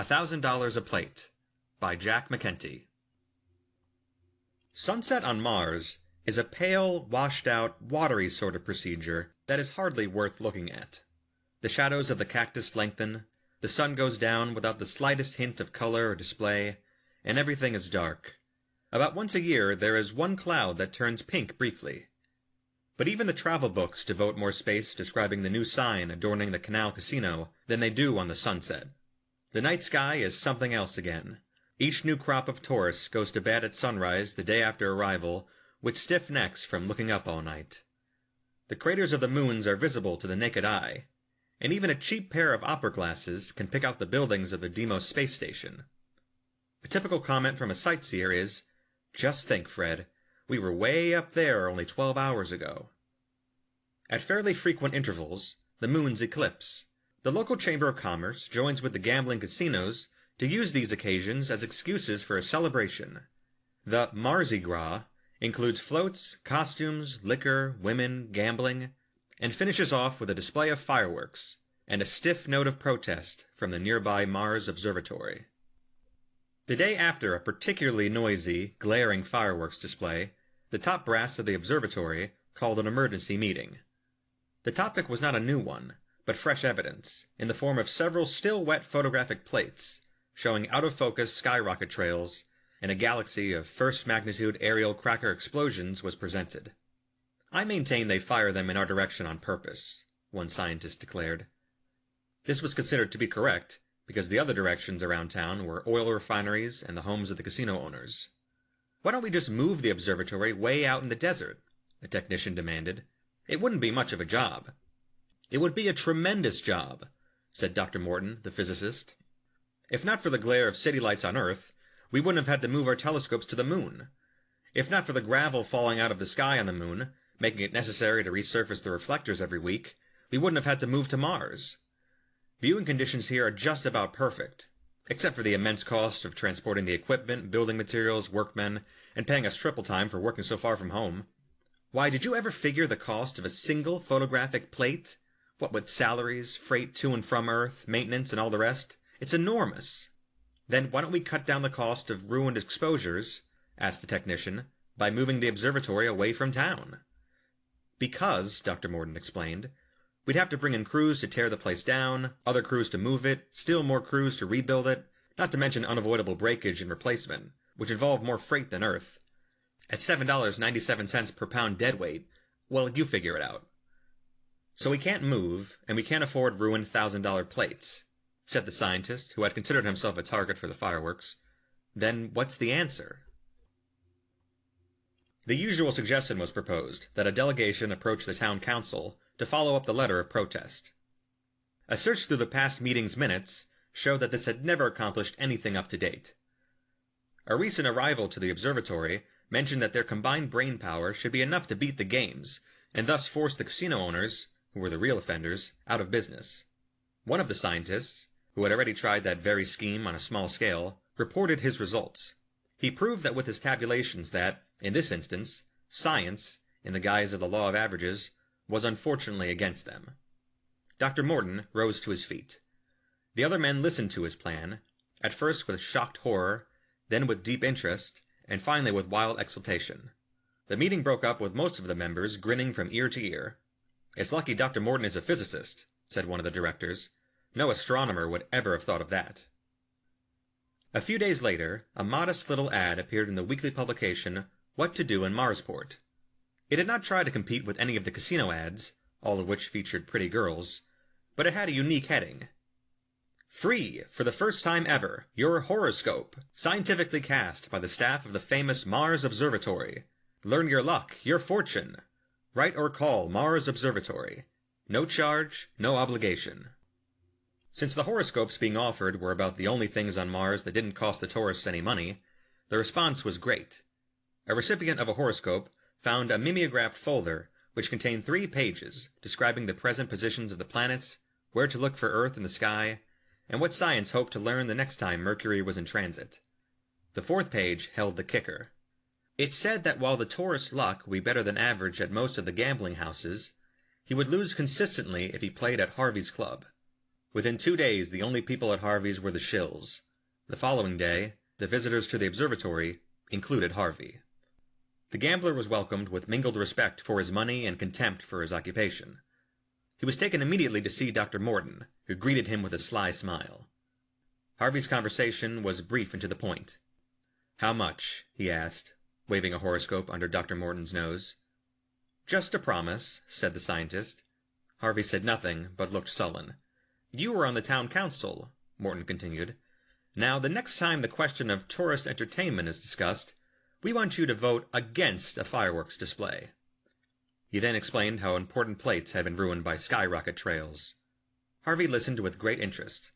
$1,000 a Plate by Jack McKenty. Sunset on Mars is a pale, washed-out, watery sort of procedure that is hardly worth looking at. The shadows of the cactus lengthen, the sun goes down without the slightest hint of color or display, and everything is dark. About once a year there is one cloud that turns pink briefly. But even the travel books devote more space describing the new sign adorning the Canal Casino than they do on the sunset. The night sky is something else again. Each new crop of tourists goes to bed at sunrise the day after arrival with stiff necks from looking up all night. The craters of the moons are visible to the naked eye, and even a cheap pair of opera glasses can pick out the buildings of the Deimos space station. A typical comment from a sightseer is, "Just think, Fred, we were way up there only 12 hours ago." At fairly frequent intervals, the moons eclipse. The local Chamber of Commerce joins with the gambling casinos to use these occasions as excuses for a celebration. The Mardi Gras includes floats, costumes, liquor, women, gambling, and finishes off with a display of fireworks and a stiff note of protest from the nearby Mars Observatory. The day after a particularly noisy, glaring fireworks display, the top brass of the observatory called an emergency meeting. The topic was not a new one, but fresh evidence, in the form of several still-wet photographic plates, showing out-of-focus skyrocket trails, and a galaxy of first-magnitude aerial cracker explosions was presented. "I maintain they fire them in our direction on purpose," one scientist declared. This was considered to be correct, because the other directions around town were oil refineries and the homes of the casino owners. "Why don't we just move the observatory way out in the desert?" the technician demanded. "It wouldn't be much of a job." "It would be a tremendous job," said Dr. Morton, the physicist. "If not for the glare of city lights on Earth, we wouldn't have had to move our telescopes to the moon. If not for the gravel falling out of the sky on the moon, making it necessary to resurface the reflectors every week, we wouldn't have had to move to Mars. Viewing conditions here are just about perfect, except for the immense cost of transporting the equipment, building materials, workmen, and paying us triple time for working so far from home. Why, did you ever figure the cost of a single photographic plate? What with salaries, freight to and from Earth, maintenance, and all the rest? It's enormous." "Then why don't we cut down the cost of ruined exposures," asked the technician, "by moving the observatory away from town?" "Because," Dr. Morton explained, "we'd have to bring in crews to tear the place down, other crews to move it, still more crews to rebuild it, not to mention unavoidable breakage and replacement, which involve more freight than Earth. At $7.97 per pound deadweight, well, you figure it out. So we can't move, and we can't afford ruined $1,000 plates," said the scientist, who had considered himself a target for the fireworks. "Then what's the answer?" The usual suggestion was proposed, that a delegation approach the town council to follow up the letter of protest. A search through the past meeting's minutes showed that this had never accomplished anything up to date. A recent arrival to the observatory mentioned that their combined brain power should be enough to beat the games, and thus force the casino owners, who were the real offenders, out of business. One of the scientists, who had already tried that very scheme on a small scale, reported his results. He proved that with his tabulations that, in this instance, science, in the guise of the law of averages, was unfortunately against them. Dr. Morton rose to his feet. The other men listened to his plan, at first with shocked horror, then with deep interest, and finally with wild exultation. The meeting broke up with most of the members grinning from ear to ear. "It's lucky Dr. Morton is a physicist," said one of the directors. "No astronomer would ever have thought of that." A few days later, a modest little ad appeared in the weekly publication, What to Do in Marsport. It did not try to compete with any of the casino ads, all of which featured pretty girls, but it had a unique heading. "Free, for the first time ever, your horoscope, scientifically cast by the staff of the famous Mars Observatory. Learn your luck, your fortune. Write or call Mars Observatory. No charge, no obligation." Since the horoscopes being offered were about the only things on Mars that didn't cost the tourists any money, the response was great. A recipient of a horoscope found a mimeographed folder which contained 3 pages describing the present positions of the planets, where to look for Earth in the sky, and what science hoped to learn the next time Mercury was in transit. The 4th page held the kicker. It said that while the tourist's luck would be better than average at most of the gambling houses, he would lose consistently if he played at Harvey's Club. Within 2 days, the only people at Harvey's were the shills. The following day, the visitors to the observatory included Harvey. The gambler was welcomed with mingled respect for his money and contempt for his occupation. He was taken immediately to see Dr. Morton, who greeted him with a sly smile. Harvey's conversation was brief and to the point. "How much?" he asked, waving a horoscope under Dr. Morton's nose. "Just a promise," said the scientist. Harvey said nothing, but looked sullen. "You were on the town council," Morton continued. "Now, the next time the question of tourist entertainment is discussed, we want you to vote against a fireworks display." He then explained how important plates had been ruined by skyrocket trails. Harvey listened with great interest,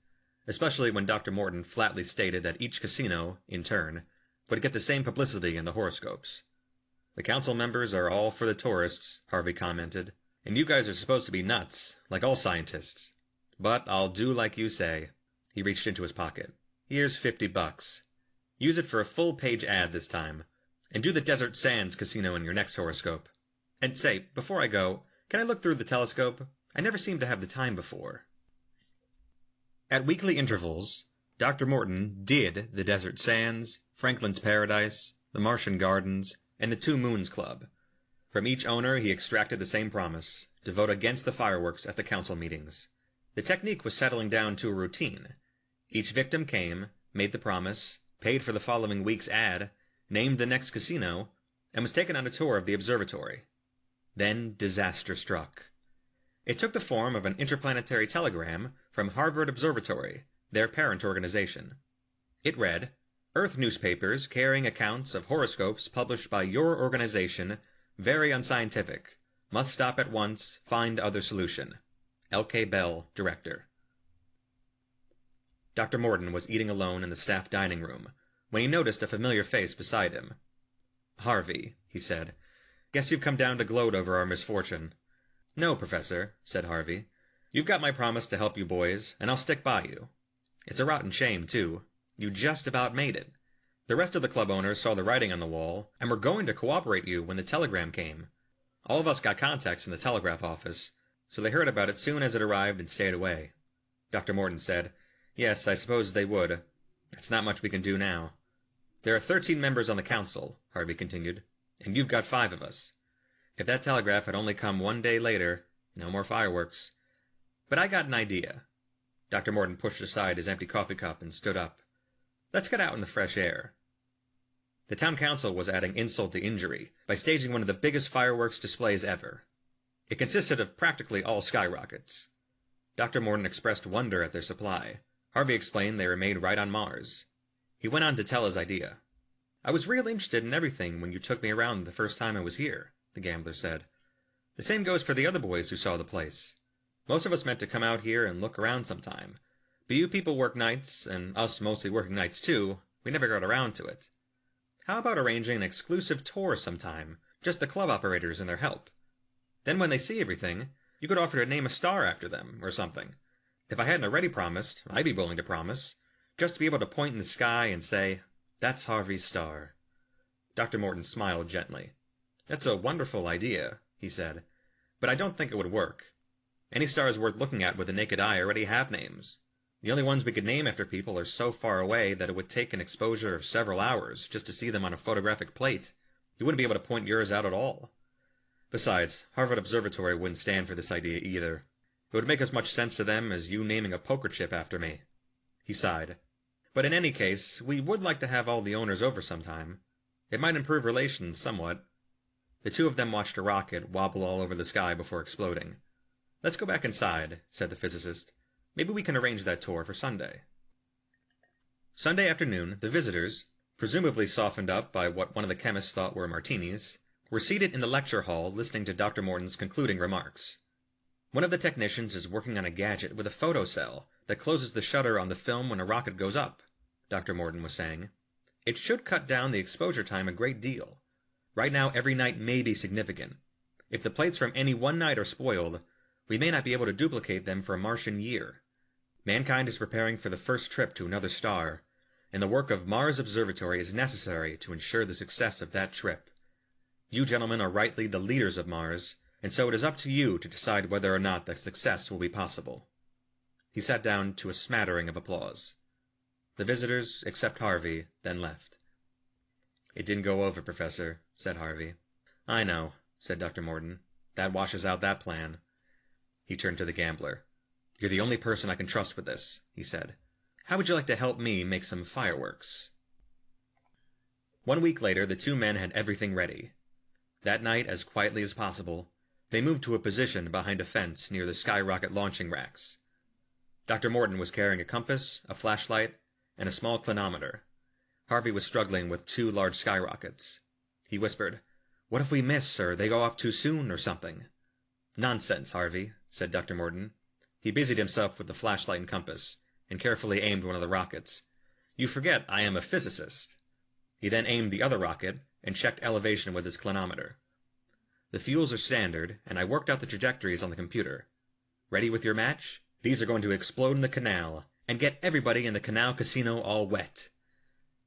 especially when Dr. Morton flatly stated that each casino, in turn, would get the same publicity in the horoscopes. "The council members are all for the tourists," Harvey commented, "and you guys are supposed to be nuts, like all scientists. But I'll do like you say." He reached into his pocket. "Here's $50. Use it for a full-page ad this time, and do the Desert Sands Casino in your next horoscope. And say, before I go, can I look through the telescope? I never seem to have the time before." At weekly intervals, Dr. Morton did the Desert Sands, Franklin's Paradise, the Martian Gardens, and the Two Moons Club. From each owner he extracted the same promise, to vote against the fireworks at the council meetings. The technique was settling down to a routine. Each victim came, made the promise, paid for the following week's ad, named the next casino, and was taken on a tour of the observatory. Then disaster struck. It took the form of an interplanetary telegram from Harvard Observatory, their parent organization. It read, "Earth newspapers carrying accounts of horoscopes published by your organization, very unscientific. Must stop at once, find other solution. L.K. Bell, Director." Dr. Morton was eating alone in the staff dining room when he noticed a familiar face beside him. "Harvey," he said, "guess you've come down to gloat over our misfortune." "No, Professor," said Harvey. "You've got my promise to help you boys, and I'll stick by you. It's a rotten shame, too. You just about made it. The rest of the club owners saw the writing on the wall, and were going to cooperate you when the telegram came. All of us got contacts in the telegraph office, so they heard about it soon as it arrived and stayed away." Dr. Morton said, "Yes, I suppose they would. It's not much we can do now." "There are 13 members on the council," Harvey continued, "and you've got 5 of us. If that telegraph had only come 1 day later, no more fireworks. But I got an idea." Dr. Morton pushed aside his empty coffee cup and stood up. "Let's get out in the fresh air." The town council was adding insult to injury by staging one of the biggest fireworks displays ever. It consisted of practically all skyrockets. Dr. Morton expressed wonder at their supply. Harvey explained they were made right on Mars. He went on to tell his idea. "I was real interested in everything when you took me around the first time I was here," the gambler said. "The same goes for the other boys who saw the place. Most of us meant to come out here and look around sometime. But you people work nights, and us mostly working nights too, we never got around to it. How about arranging an exclusive tour sometime, just the club operators and their help? Then when they see everything, you could offer to name a star after them, or something. If I hadn't already promised, I'd be willing to promise, just to be able to point in the sky and say, 'That's Harvey's star.'" Dr. Morton smiled gently. "That's a wonderful idea," he said, "but I don't think it would work. Any stars worth looking at with the naked eye already have names. The only ones we could name after people are so far away that it would take an exposure of several hours just to see them on a photographic plate. You wouldn't be able to point yours out at all. Besides, Harvard Observatory wouldn't stand for this idea either. It would make as much sense to them as you naming a poker chip after me." He sighed. "But in any case, we would like to have all the owners over sometime. It might improve relations somewhat." The two of them watched a rocket wobble all over the sky before exploding. "Let's go back inside," said the physicist. "Maybe we can arrange that tour for Sunday." Sunday afternoon, the visitors, presumably softened up by what one of the chemists thought were martinis, were seated in the lecture hall listening to Dr. Morton's concluding remarks. "One of the technicians is working on a gadget with a photocell that closes the shutter on the film when a rocket goes up," Dr. Morton was saying. "It should cut down the exposure time a great deal. Right now every night may be significant. If the plates from any one night are spoiled, we may not be able to duplicate them for a Martian year. Mankind is preparing for the first trip to another star, and the work of Mars Observatory is necessary to ensure the success of that trip. You gentlemen are rightly the leaders of Mars, and so it is up to you to decide whether or not that success will be possible." He sat down to a smattering of applause. The visitors, except Harvey, then left. "It didn't go over, Professor," said Harvey. "I know," said Dr. Morton. "That washes out that plan." He turned to the gambler. "You're the only person I can trust with this," he said. "How would you like to help me make some fireworks?" 1 week later, the two men had everything ready. That night, as quietly as possible, they moved to a position behind a fence near the skyrocket launching racks. Dr. Morton was carrying a compass, a flashlight, and a small clinometer. Harvey was struggling with 2 large skyrockets. He whispered, "What if we miss, or they go off too soon, or something?" "Nonsense, Harvey," said Dr. Morton. He busied himself with the flashlight and compass, and carefully aimed one of the rockets. "You forget I am a physicist." He then aimed the other rocket, and checked elevation with his clinometer. "The fuels are standard, and I worked out the trajectories on the computer. Ready with your match? These are going to explode in the canal, and get everybody in the canal casino all wet."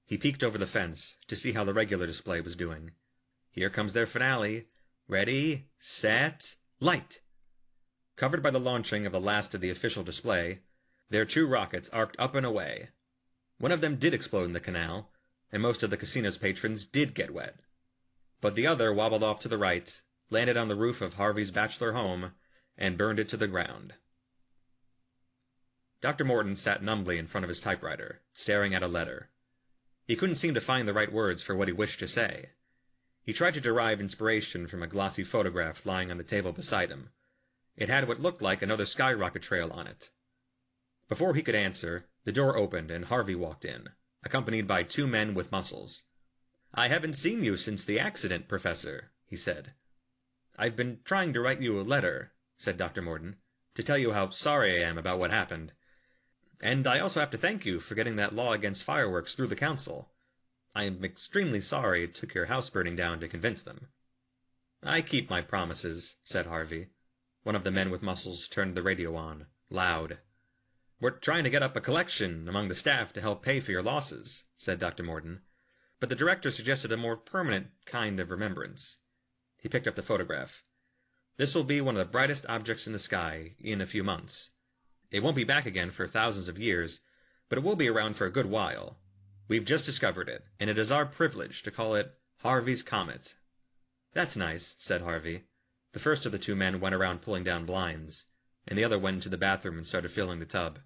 He peeked over the fence to see how the regular display was doing. "Here comes their finale. Ready, set, light!" Covered by the launching of the last of the official display, their 2 rockets arced up and away. One of them did explode in the canal, and most of the casino's patrons did get wet. But the other wobbled off to the right, landed on the roof of Harvey's bachelor home, and burned it to the ground. Dr. Morton sat numbly in front of his typewriter, staring at a letter. He couldn't seem to find the right words for what he wished to say. He tried to derive inspiration from a glossy photograph lying on the table beside him. It had what looked like another skyrocket trail on it. Before he could answer, the door opened and Harvey walked in, accompanied by 2 men with muscles. "I haven't seen you since the accident, Professor," he said. "I've been trying to write you a letter," said Dr. Morton, "to tell you how sorry I am about what happened. And I also have to thank you for getting that law against fireworks through the council. I am extremely sorry it took your house burning down to convince them." "I keep my promises," said Harvey. One of the men with muscles turned the radio on, loud. "We're trying to get up a collection among the staff to help pay for your losses," said Dr. Morton. "But the director suggested a more permanent kind of remembrance." He picked up the photograph. "This will be one of the brightest objects in the sky in a few months. It won't be back again for thousands of years, but it will be around for a good while. We've just discovered it, and it is our privilege to call it Harvey's Comet." "That's nice," said Harvey. The first of the 2 men went around pulling down blinds, and the other went into the bathroom and started filling the tub.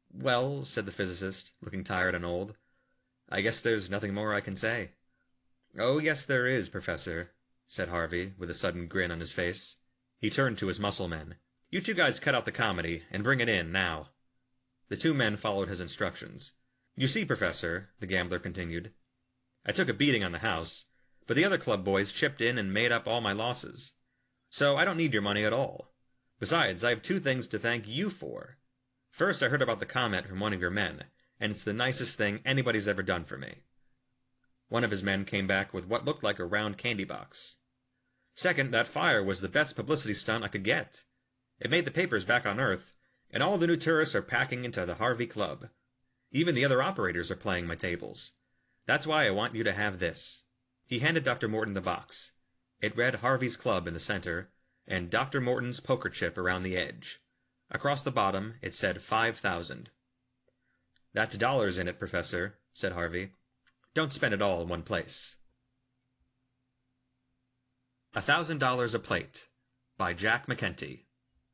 "Well," said the physicist, looking tired and old, "I guess there's nothing more I can say." "Oh, yes there is, Professor," said Harvey, with a sudden grin on his face. He turned to his muscle men. "You 2 guys cut out the comedy, and bring it in, now." The 2 men followed his instructions. "You see, Professor," the gambler continued, "I took a beating on the house, but the other club boys chipped in and made up all my losses. So I don't need your money at all. Besides, I have 2 things to thank you for. First, I heard about the comet from one of your men, and it's the nicest thing anybody's ever done for me." One of his men came back with what looked like a round candy box. "Second, that fire was the best publicity stunt I could get. It made the papers back on Earth, and all the new tourists are packing into the Harvey Club. Even the other operators are playing my tables. That's why I want you to have this." He handed Dr. Morton the box. It read Harvey's Club in the center, and Dr. Morton's poker chip around the edge. Across the bottom, it said 5,000. "That's dollars in it, Professor," said Harvey. "Don't spend it all in one place." $1,000 a Plate by Jack McKenty.